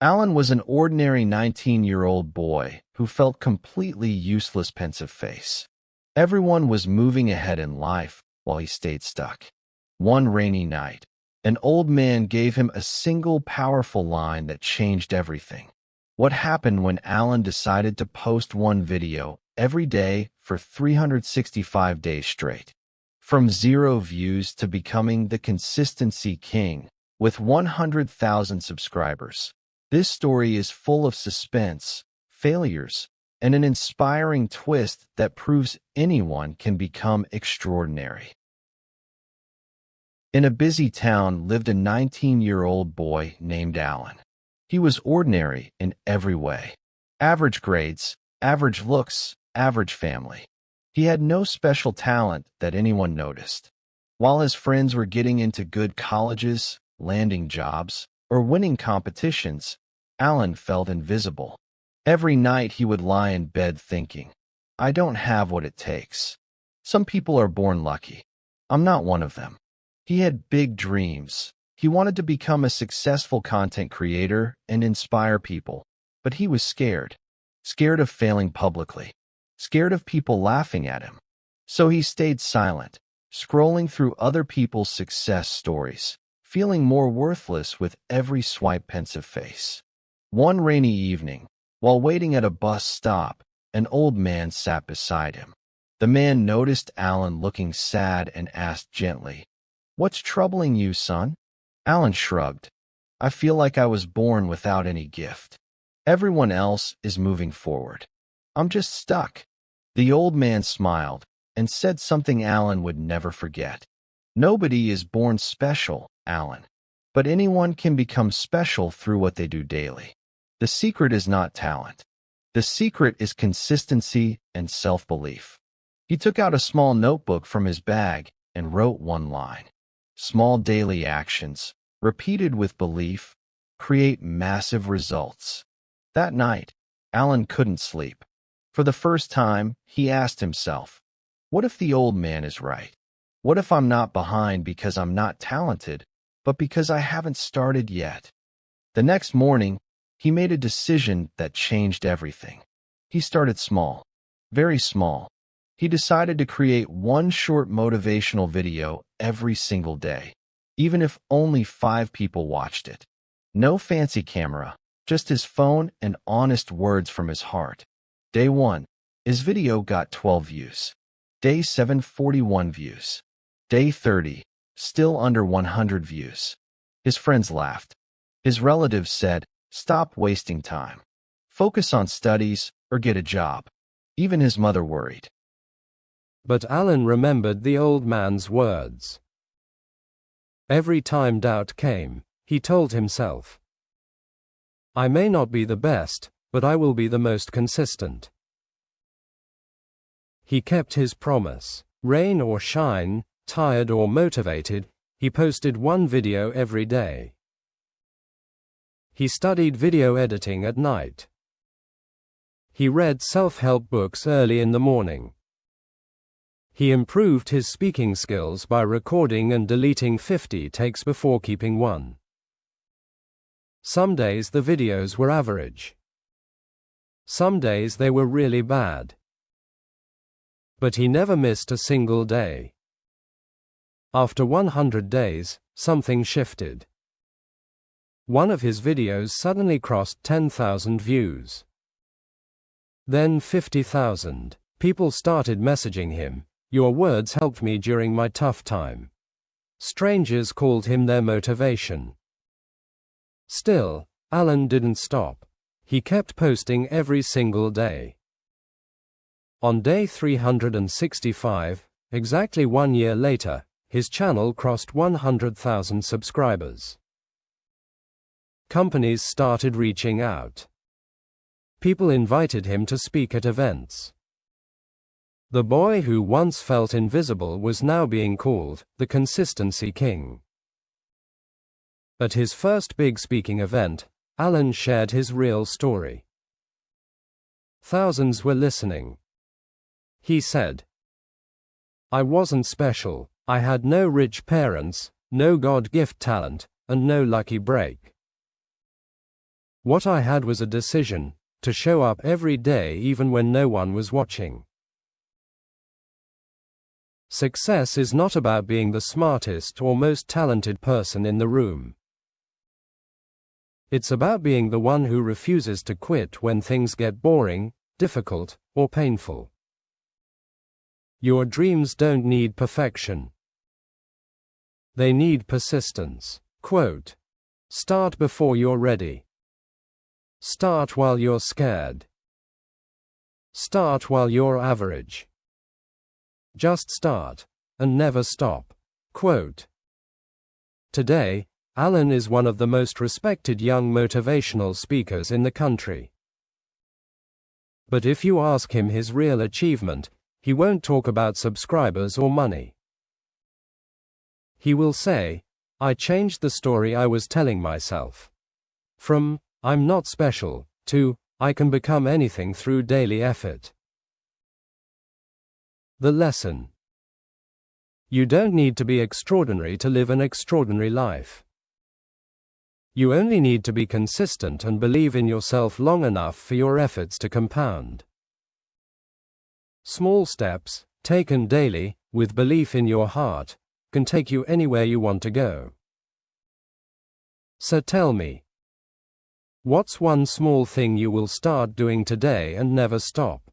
Alan was an ordinary 19-year-old boy who felt completely useless, pensive face. Everyone was moving ahead in life while he stayed stuck. One rainy night, an old man gave him a single powerful line that changed everything. What happened when Alan decided to post one video every day for 365 days straight? From 0 views to becoming the consistency king with 100,000 subscribers. This story is full of suspense, failures, and an inspiring twist that proves anyone can become extraordinary. In a busy town lived a 19-year-old boy named Alan. He was ordinary in every way. Average grades, average looks, average family. He had no special talent that anyone noticed. While his friends were getting into good colleges, landing jobs, or winning competitions, Alan felt invisible. Every night he would lie in bed thinking, "I don't have what it takes. Some people are born lucky. I'm not one of them." He had big dreams. He wanted to become a successful content creator and inspire people, but he was scared. Scared of failing publicly. Scared of people laughing at him. So he stayed silent, scrolling through other people's success stories, feeling more worthless with every swipe, pensive face. One rainy evening, while waiting at a bus stop, an old man sat beside him. The man noticed Alan looking sad and asked gently, "What's troubling you, son?" Alan shrugged. "I feel like I was born without any gift. Everyone else is moving forward. I'm just stuck." The old man smiled and said something Alan would never forget. "Nobody is born special, Alan, but anyone can become special through what they do daily. The secret is not talent. The secret is consistency and self-belief." He took out a small notebook from his bag and wrote one line. Small daily actions, repeated with belief, create massive results. That night, Alan couldn't sleep. For the first time, he asked himself, what if the old man is right? What if I'm not behind because I'm not talented, but because I haven't started yet? The next morning, he made a decision that changed everything. He started small, very small. He decided to create one short motivational video every single day, even if only 5 people watched it. No fancy camera, just his phone and honest words from his heart. Day 1, his video got 12 views. Day 7, 41 views. Day 30, still under 100 views. His friends laughed. His relatives said, "Stop wasting time. Focus on studies or get a job." Even his mother worried. But Alan remembered the old man's words. Every time doubt came, he told himself, "I may not be the best, but I will be the most consistent." He kept his promise. Rain or shine, tired or motivated, he posted one video every day. He studied video editing at night. He read self-help books early in the morning. He improved his speaking skills by recording and deleting 50 takes before keeping one. Some days the videos were average. Some days they were really bad. But he never missed a single day. After 100 days, something shifted. One of his videos suddenly crossed 10,000 views. Then 50,000. People started messaging him, "Your words helped me during my tough time." Strangers called him their motivation. Still, Alan didn't stop. He kept posting every single day. On day 365, exactly 1 year later, his channel crossed 100,000 subscribers. Companies started reaching out. People invited him to speak at events. The boy who once felt invisible was now being called the Consistency King. At his first big speaking event, Alan shared his real story. Thousands were listening. He said, "I wasn't special. I had no rich parents, no God-gift talent, and no lucky break. What I had was a decision to show up every day even when no one was watching. Success is not about being the smartest or most talented person in the room. It's about being the one who refuses to quit when things get boring, difficult, or painful. Your dreams don't need perfection. They need persistence. Quote, "Start before you're ready. Start while you're scared. Start while you're average. Just start, and never stop." Quote. Today, Alan is one of the most respected young motivational speakers in the country. But if you ask him his real achievement, he won't talk about subscribers or money. He will say, "I changed the story I was telling myself. From, 'I'm not special,' to, 'I can become anything through daily effort.'" The lesson. You don't need to be extraordinary to live an extraordinary life. You only need to be consistent and believe in yourself long enough for your efforts to compound. Small steps, taken daily, with belief in your heart, can take you anywhere you want to go. So tell me, what's one small thing you will start doing today and never stop?